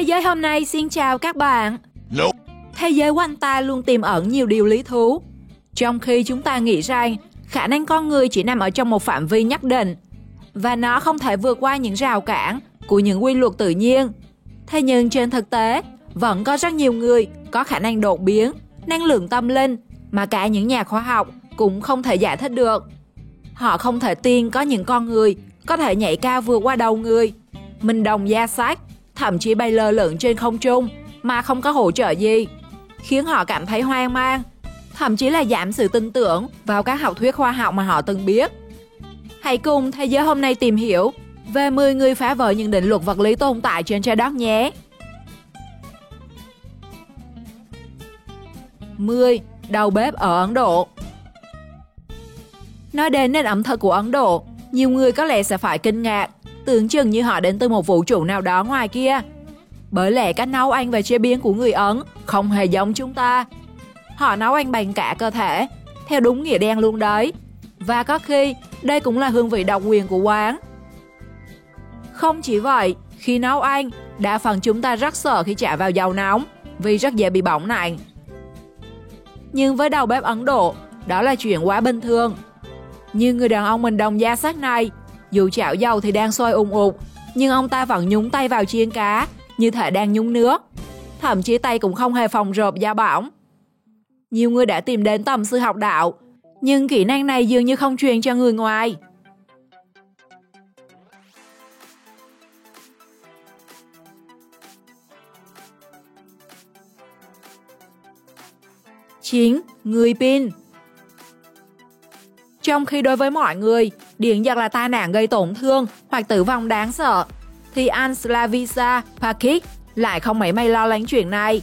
Thế giới hôm nay xin chào các bạn. Thế giới quanh ta luôn tiềm ẩn nhiều điều lý thú. Trong khi chúng ta nghĩ rằng khả năng con người chỉ nằm ở trong một phạm vi nhất định và nó không thể vượt qua những rào cản của những quy luật tự nhiên. Thế nhưng trên thực tế, vẫn có rất nhiều người có khả năng đột biến, năng lượng tâm linh mà cả những nhà khoa học cũng không thể giải thích được. Họ không thể tin có những con người có thể nhảy cao vượt qua đầu người, mình đồng da sách, thậm chí bay lơ lửng trên không trung mà không có hỗ trợ gì, khiến họ cảm thấy hoang mang, thậm chí là giảm sự tin tưởng vào các học thuyết khoa học mà họ từng biết. Hãy cùng Thế giới hôm nay tìm hiểu về 10 người phá vỡ những định luật vật lý tồn tại trên trái đất nhé. 10. Đầu bếp ở Ấn Độ. Nói đến nền ẩm thực của Ấn Độ, nhiều người có lẽ sẽ phải kinh ngạc, tưởng chừng như họ đến từ một vũ trụ nào đó ngoài kia. Bởi lẽ cách nấu ăn và chế biến của người Ấn không hề giống chúng ta. Họ nấu ăn bằng cả cơ thể, theo đúng nghĩa đen luôn đấy. Và có khi, đây cũng là hương vị độc quyền của quán. Không chỉ vậy, khi nấu ăn, đa phần chúng ta rất sợ khi chạm vào dầu nóng, vì rất dễ bị bỏng nặng. Nhưng với đầu bếp Ấn Độ, đó là chuyện quá bình thường. Như người đàn ông mình đồng da sắc này, dù chảo dầu thì đang sôi ùn ụt, nhưng ông ta vẫn nhúng tay vào chiên cá, như thể đang nhúng nước. Thậm chí tay cũng không hề phòng rộp da bỏng. Nhiều người đã tìm đến tầm sư học đạo, nhưng kỹ năng này dường như không truyền cho người ngoài. Chín. Người pin. Trong khi đối với mọi người, điện giật là tai nạn gây tổn thương hoặc tử vong đáng sợ, thì anh Slavisa Pakik lại không mấy may lo lắng chuyện này.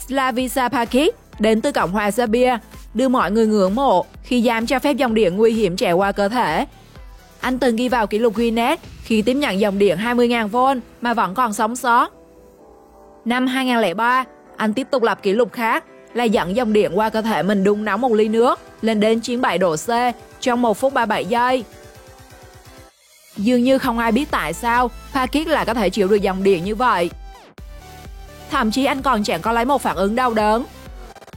Slavisa Pakik đến từ Cộng hòa Serbia, đưa mọi người ngưỡng mộ khi dám cho phép dòng điện nguy hiểm trải qua cơ thể. Anh từng ghi vào kỷ lục Guinness khi tiếp nhận dòng điện 20.000V mà vẫn còn sống sót. Năm 2003, anh tiếp tục lập kỷ lục khác là dẫn dòng điện qua cơ thể mình đun nóng một ly nước lên đến 97 độ C trong 1 phút 37 giây. Dường như không ai biết tại sao Pakik lại có thể chịu được dòng điện như vậy. Thậm chí anh còn chẳng có lấy một phản ứng đau đớn.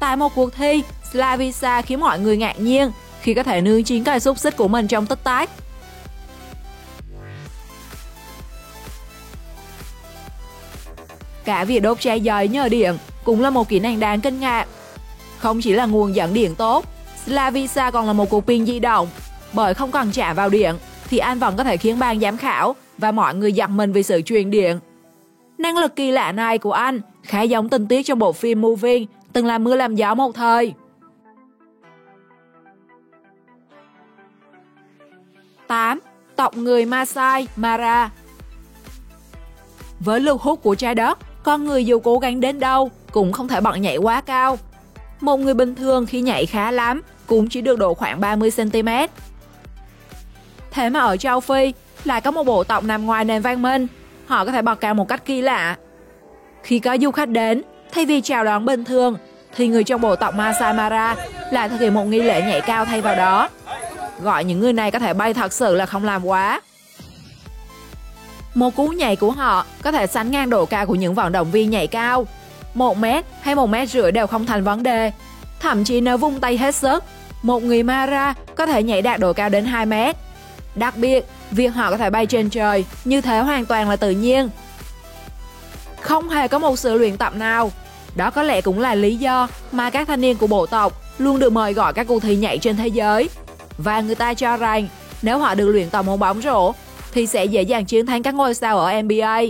Tại một cuộc thi, Slavisa khiến mọi người ngạc nhiên khi có thể nướng chín cây xúc xích của mình trong tích tắc. Cả việc đốt cháy giấy nhờ điện cũng là một kỹ năng đáng kinh ngạc. Không chỉ là nguồn dẫn điện tốt, Slavisa còn là một cục pin di động. Bởi không cần chạm vào điện, thì anh vẫn có thể khiến ban giám khảo và mọi người giật mình vì sự truyền điện. Năng lực kỳ lạ này của anh khá giống tình tiết trong bộ phim Moving từng làm mưa làm gió một thời. 8. Tộc người Masai Mara. Với lực hút của trái đất, con người dù cố gắng đến đâu cũng không thể bật nhảy quá cao. Một người bình thường khi nhảy khá lắm cũng chỉ được độ khoảng 30cm. Thế mà ở châu Phi lại có một bộ tộc nằm ngoài nền văn minh. Họ có thể bật cao một cách kỳ lạ. Khi có du khách đến, thay vì chào đón bình thường, thì người trong bộ tộc Masai Mara lại thực hiện một nghi lễ nhảy cao thay vào đó. Gọi những người này có thể bay thật sự là không làm quá. Một cú nhảy của họ có thể sánh ngang độ cao của những vận động viên nhảy cao. 1 mét hay 1,5 mét đều không thành vấn đề. Thậm chí nếu vung tay hết sức, một người Mara có thể nhảy đạt độ cao đến 2 mét. Đặc biệt, việc họ có thể bay trên trời như thế hoàn toàn là tự nhiên. Không hề có một sự luyện tập nào. Đó có lẽ cũng là lý do mà các thanh niên của bộ tộc luôn được mời gọi các cuộc thi nhảy trên thế giới. Và người ta cho rằng nếu họ được luyện tập môn bóng rổ thì sẽ dễ dàng chiến thắng các ngôi sao ở NBA.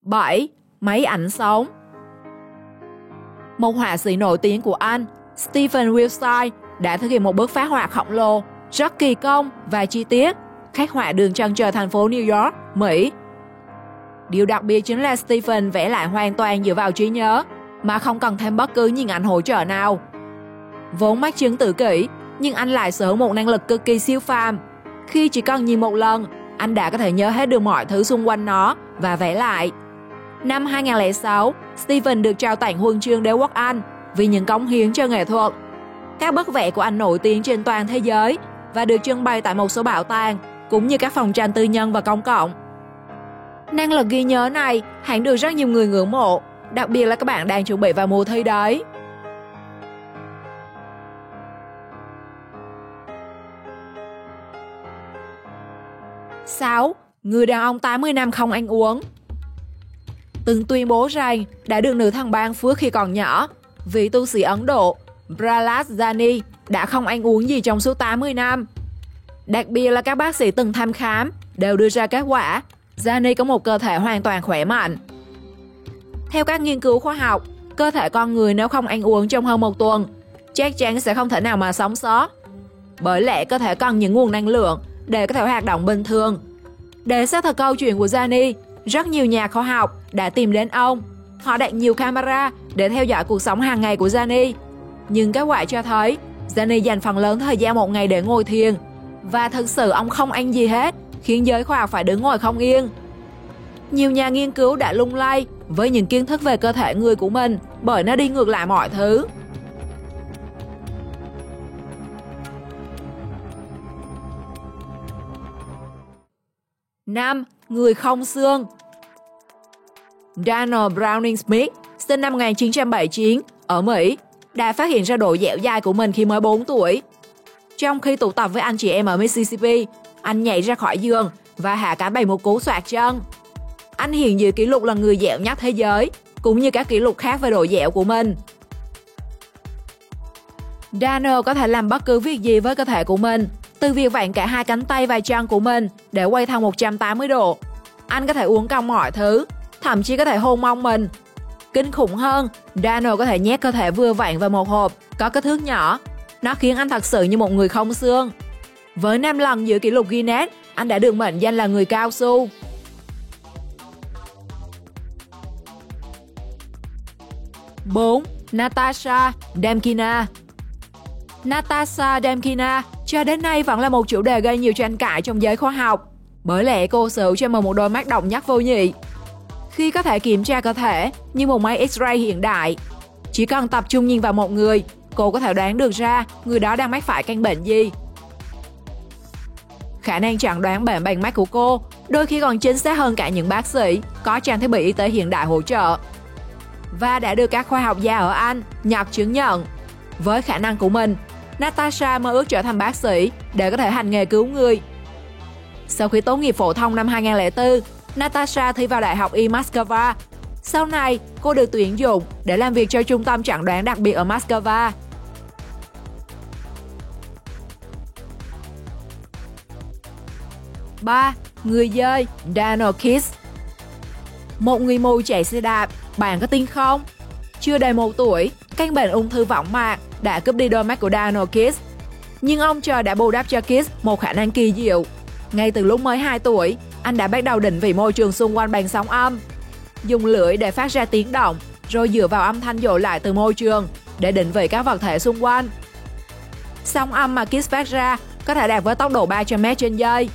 7. Máy ảnh sống. Một họa sĩ nổi tiếng của Anh, Stephen Wilson, đã thực hiện một bức phác họa khổng lồ, rất kỳ công và chi tiết, khắc họa đường chân trời thành phố New York, Mỹ. Điều đặc biệt chính là Stephen vẽ lại hoàn toàn dựa vào trí nhớ, mà không cần thêm bất cứ những ảnh hỗ trợ nào. Vốn mắc chứng tự kỷ, nhưng anh lại sở hữu một năng lực cực kỳ siêu phàm. Khi chỉ cần nhìn một lần, anh đã có thể nhớ hết được mọi thứ xung quanh nó và vẽ lại. Năm 2006, Stephen được trao tặng huân chương đế quốc Anh vì những cống hiến cho nghệ thuật. Các bức vẽ của anh nổi tiếng trên toàn thế giới và được trưng bày tại một số bảo tàng, cũng như các phòng tranh tư nhân và công cộng. Năng lực ghi nhớ này hẳn được rất nhiều người ngưỡng mộ, đặc biệt là các bạn đang chuẩn bị vào mùa thi đấy. Sáu, người đàn ông 80 năm không ăn uống. Từng tuyên bố rằng đã được nữ thần ban phước khi còn nhỏ, vị tu sĩ Ấn Độ Prahlad Jani đã không ăn uống gì trong suốt 80 năm. Đặc biệt là các bác sĩ từng thăm khám đều đưa ra kết quả Jani có một cơ thể hoàn toàn khỏe mạnh. Theo các nghiên cứu khoa học, cơ thể con người nếu không ăn uống trong hơn một tuần chắc chắn sẽ không thể nào mà sống sót. Bởi lẽ cơ thể cần những nguồn năng lượng để có thể hoạt động bình thường. Để xác thực câu chuyện của Jani, rất nhiều nhà khoa học đã tìm đến ông. Họ đặt nhiều camera để theo dõi cuộc sống hàng ngày của Jani. Nhưng kết quả cho thấy Jani dành phần lớn thời gian một ngày để ngồi thiền. Và thực sự ông không ăn gì hết, khiến giới khoa học phải đứng ngồi không yên. Nhiều nhà nghiên cứu đã lung lay với những kiến thức về cơ thể người của mình bởi nó đi ngược lại mọi thứ. Năm, người không xương. Donald Browning Smith, sinh năm 1979, ở Mỹ, đã phát hiện ra độ dẻo dai của mình khi mới 4 tuổi. Trong khi tụ tập với anh chị em ở Mississippi, anh nhảy ra khỏi giường và hạ cánh bằng một cú xoạc chân. Anh hiện giữ kỷ lục là người dẻo nhất thế giới, cũng như các kỷ lục khác về độ dẻo của mình. Donald có thể làm bất cứ việc gì với cơ thể của mình, từ việc vặn cả hai cánh tay và chân của mình để quay thẳng 180 độ. Anh có thể uốn cong mọi thứ, thậm chí có thể hôn mông mình. Kinh khủng hơn, Donald có thể nhét cơ thể vừa vặn vào một hộp có kích thước nhỏ. Nó khiến anh thật sự như một người không xương. Với 5 lần giữ kỷ lục Guinness, anh đã được mệnh danh là người cao su. 4. Natasha Demkina. Natasha Demkina cho đến nay vẫn là một chủ đề gây nhiều tranh cãi trong giới khoa học, bởi lẽ cô sở hữu cho mình một đôi mắt độc nhất vô nhị. Khi có thể kiểm tra cơ thể như một máy X-ray hiện đại, chỉ cần tập trung nhìn vào một người, cô có thể đoán được ra người đó đang mắc phải căn bệnh gì. Khả năng chẩn đoán bệnh bằng mắt của cô đôi khi còn chính xác hơn cả những bác sĩ có trang thiết bị y tế hiện đại hỗ trợ. Và đã được các khoa học gia ở Anh, Nhật chứng nhận. Với khả năng của mình, Natasha mơ ước trở thành bác sĩ để có thể hành nghề cứu người. Sau khi tốt nghiệp phổ thông năm 2004, Natasha thi vào Đại học Y Moscow. Sau này, cô được tuyển dụng để làm việc cho trung tâm chẩn đoán đặc biệt ở Moscow. Ba, người dơi Donald Kiss. Một người mù chạy xe đạp, bạn có tin không? Chưa đầy 1 tuổi, căn bệnh ung thư võng mạc đã cướp đi đôi mắt của Donald Kiss. Nhưng ông trời đã bù đắp cho Kiss một khả năng kỳ diệu. Ngay từ lúc mới 2 tuổi, anh đã bắt đầu định vị môi trường xung quanh bằng sóng âm. Dùng lưỡi để phát ra tiếng động, rồi dựa vào âm thanh dội lại từ môi trường để định vị các vật thể xung quanh. Sóng âm mà Kiss phát ra có thể đạt với tốc độ 300 m/giây.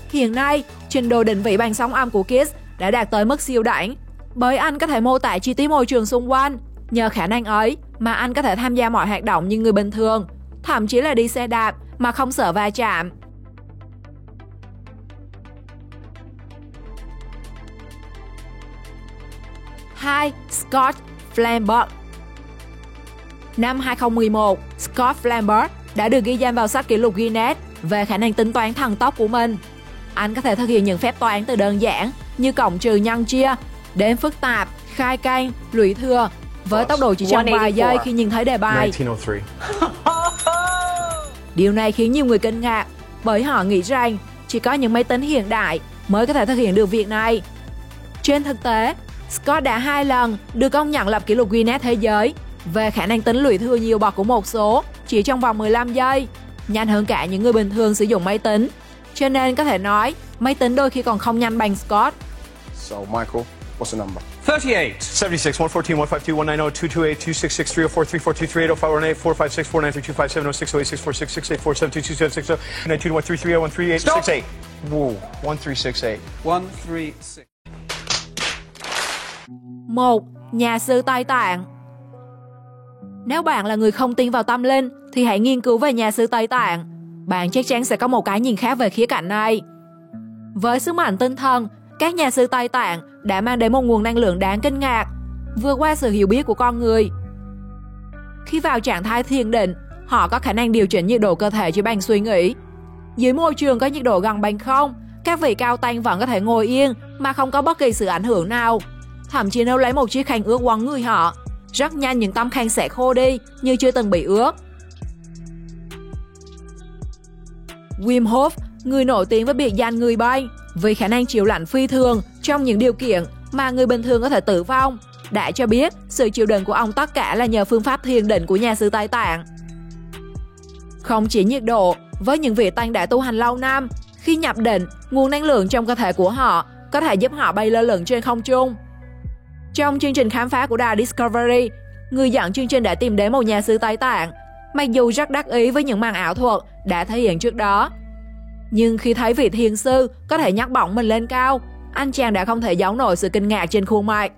Hiện nay, trình độ định vị bằng sóng âm của Kiss đã đạt tới mức siêu đẳng, bởi anh có thể mô tả chi tiết môi trường xung quanh. Nhờ khả năng ấy mà anh có thể tham gia mọi hoạt động như người bình thường, thậm chí là đi xe đạp mà không sợ va chạm. 2. Scott Flamberg. Năm 2011, Scott Flamberg đã được ghi danh vào sách kỷ lục Guinness về khả năng tính toán thần tốc của mình. Anh có thể thực hiện những phép toán từ đơn giản như cộng trừ nhân chia đến phức tạp, khai căn, lũy thừa với tốc độ chỉ trong vài giây khi nhìn thấy đề bài. 1903. Điều này khiến nhiều người kinh ngạc bởi họ nghĩ rằng chỉ có những máy tính hiện đại mới có thể thực hiện được việc này. Trên thực tế, Scott đã 2 lần được công nhận lập kỷ lục Guinness thế giới về khả năng tính lũy thừa nhiều bậc của một số chỉ trong vòng 15 giây, nhanh hơn cả những người bình thường sử dụng máy tính. Cho nên có thể nói, máy tính đôi khi còn không nhanh bằng Scott. So, Michael, what's the number? 38, 76, 114, 152, 190, 228, 266, 304, 342, 385, 456, 493, 257, 608, 608, 608, 608, 608, 608, 608, 608, Whoa, 1368. 136. 1. Nhà sư Tây Tạng. Nếu bạn là người không tin vào tâm linh thì hãy nghiên cứu về nhà sư Tây Tạng. Bạn chắc chắn sẽ có một cái nhìn khác về khía cạnh này. Với sức mạnh tinh thần, các nhà sư Tây Tạng đã mang đến một nguồn năng lượng đáng kinh ngạc, vượt qua sự hiểu biết của con người. Khi vào trạng thái thiền định, họ có khả năng điều chỉnh nhiệt độ cơ thể chỉ bằng suy nghĩ. Dưới môi trường có nhiệt độ gần bằng không, các vị cao tăng vẫn có thể ngồi yên mà không có bất kỳ sự ảnh hưởng nào. Thậm chí nếu lấy một chiếc khăn ướt quấn người họ, rất nhanh những tấm khăn sẽ khô đi như chưa từng bị ướt. Wim Hof, người nổi tiếng với biệt danh người bay vì khả năng chịu lạnh phi thường trong những điều kiện mà người bình thường có thể tử vong, đã cho biết sự chịu đựng của ông tất cả là nhờ phương pháp thiền định của nhà sư Tây Tạng. Không chỉ nhiệt độ, với những vị tăng đã tu hành lâu năm, khi nhập định, nguồn năng lượng trong cơ thể của họ có thể giúp họ bay lơ lửng trên không trung. Trong chương trình khám phá của đài Discovery, người dẫn chương trình đã tìm đến một nhà sư Tây Tạng, mặc dù rất đắc ý với những màn ảo thuật đã thể hiện trước đó. Nhưng khi thấy vị thiền sư có thể nhấc bổng mình lên cao, anh chàng đã không thể giấu nổi sự kinh ngạc trên khuôn mặt.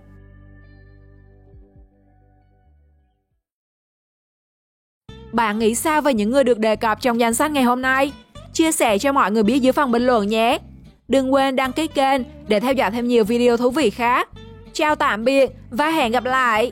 Bạn nghĩ sao về những người được đề cập trong danh sách ngày hôm nay? Chia sẻ cho mọi người biết dưới phần bình luận nhé! Đừng quên đăng ký kênh để theo dõi thêm nhiều video thú vị khác. Chào tạm biệt và hẹn gặp lại!